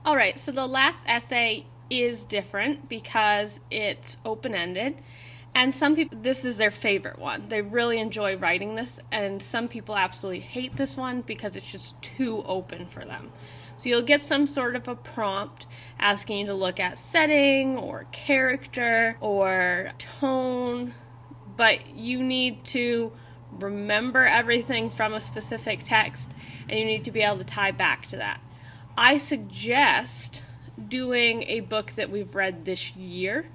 All right, so the last essay is different because it's open-ended. And some people, this is their favorite one. They really enjoy writing this, and some people absolutely hate this one because it's just too open for them. So you'll get some sort of a prompt asking you to look at setting or character or tone, but you need to remember everything from a specific text, and you need to be able to tie back to that. I suggest doing a book that we've read this year.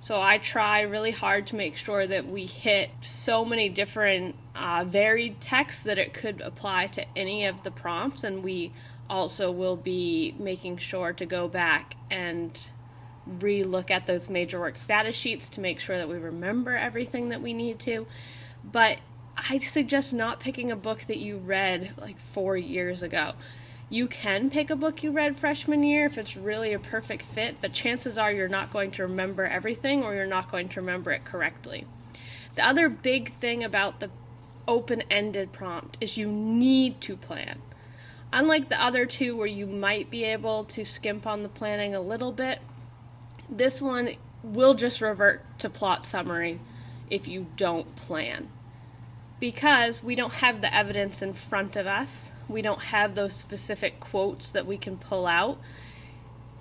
So I try really hard to make sure that we hit so many different varied texts that it could apply to any of the prompts, and we also will be making sure to go back and re-look at those major work status sheets to make sure that we remember everything that we need to. But I suggest not picking a book that you read like 4 years ago. You can pick a book you read freshman year if it's really a perfect fit, but chances are you're not going to remember everything, or you're not going to remember it correctly. The other big thing about the open-ended prompt is you need to plan. Unlike the other two where you might be able to skimp on the planning a little bit, this one will just revert to plot summary if you don't plan. Because we don't have the evidence in front of us, we don't have those specific quotes that we can pull out,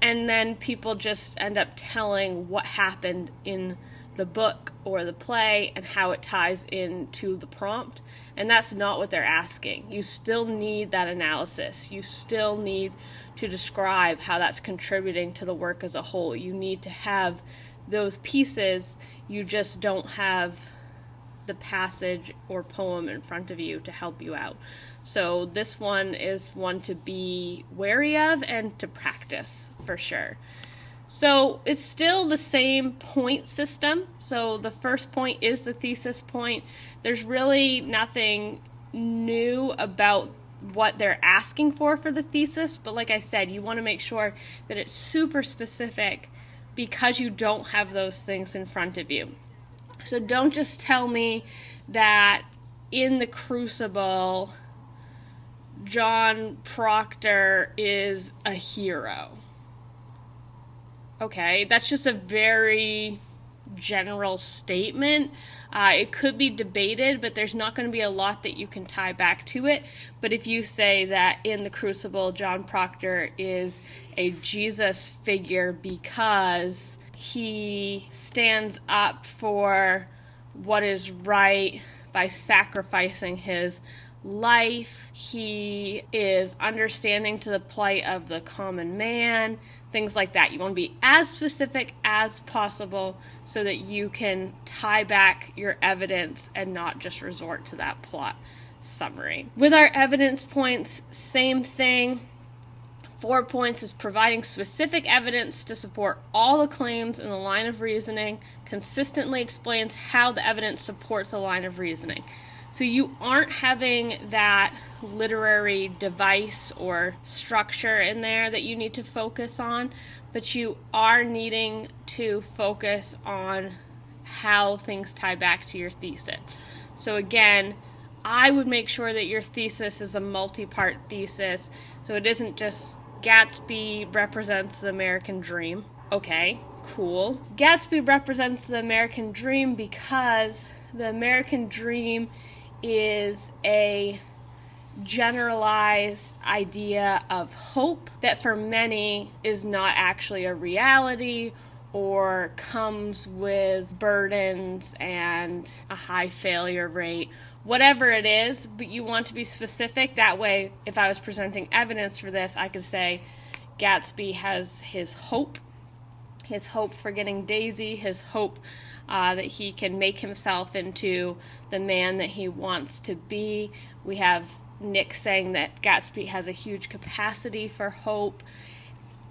and then people just end up telling what happened in the book or the play and how it ties into the prompt, and that's not what they're asking. You still need that analysis. You still need to describe how that's contributing to the work as a whole. You need to have those pieces. You just don't have the passage or poem in front of you to help you out. So this one is one to be wary of and to practice for sure. So it's still the same point system. So the first point is the thesis point. There's really nothing new about what they're asking for the thesis, but like I said, you want to make sure that it's super specific because you don't have those things in front of you. So don't just tell me that in the Crucible, John Proctor is a hero. Okay, that's just a very general statement. It could be debated, but there's not going to be a lot that you can tie back to it. But if you say that in the Crucible, John Proctor is a Jesus figure because he stands up for what is right by sacrificing his life, he is understanding to the plight of the common man, things like that. You want to be as specific as possible so that you can tie back your evidence and not just resort to that plot summary. With our evidence points, same thing. 4 points is providing specific evidence to support all the claims in the line of reasoning, consistently explains how the evidence supports a line of reasoning. So you aren't having that literary device or structure in there that you need to focus on, but you are needing to focus on how things tie back to your thesis. So again, I would make sure that your thesis is a multi-part thesis, so it isn't just Gatsby represents the American dream. Okay, cool. Gatsby represents the American dream because the American dream is a generalized idea of hope that for many is not actually a reality or comes with burdens and a high failure rate, whatever it is, but you want to be specific. That way, if I was presenting evidence for this, I could say Gatsby has his hope for getting Daisy, his hope that he can make himself into the man that he wants to be. We have Nick saying that Gatsby has a huge capacity for hope.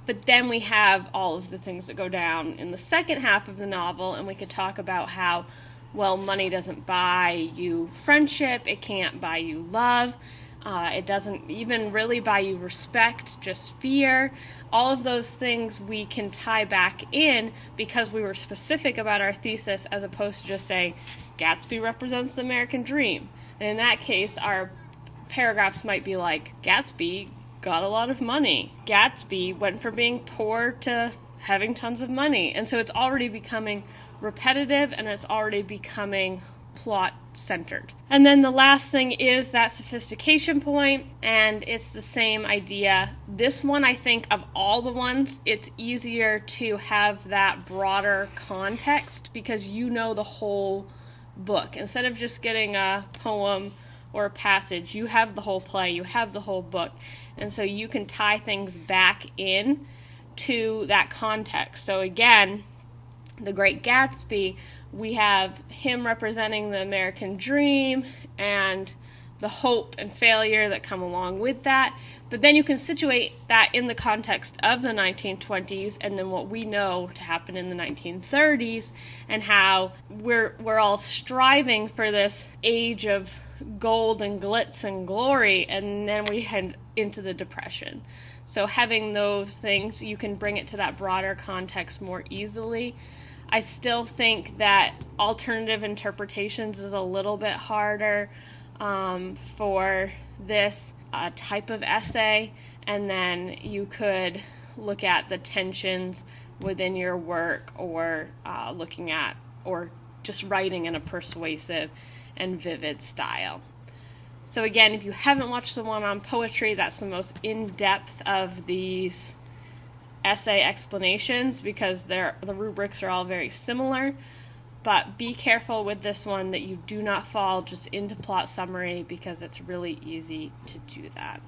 But then we have all of the things that go down in the second half of the novel, and we could talk about how, well, money doesn't buy you friendship, it can't buy you love, it doesn't even really buy you respect, just fear. All of those things we can tie back in because we were specific about our thesis as opposed to just saying Gatsby represents the American dream. And in that case, our paragraphs might be like, Gatsby got a lot of money. Gatsby went from being poor to having tons of money. And so it's already becoming repetitive, and it's already becoming plot centered. And then the last thing is that sophistication point, and it's the same idea. This one, I think, of all the ones, it's easier to have that broader context because you know the whole book. Instead of just getting a poem or a passage, you have the whole play, you have the whole book, and so you can tie things back in to that context. So again, The Great Gatsby, we have him representing the American dream and the hope and failure that come along with that. But then you can situate that in the context of the 1920s and then what we know to happen in the 1930s, and how we're all striving for this age of gold and glitz and glory, and then we head into the Depression. So having those things, you can bring it to that broader context more easily. I still think that alternative interpretations is a little bit harder for this type of essay, and then you could look at the tensions within your work, or looking at, or just writing in a persuasive and vivid style. So again, if you haven't watched the one on poetry, that's the most in-depth of these essay explanations because the rubrics are all very similar. But be careful with this one that you do not fall just into plot summary because it's really easy to do that.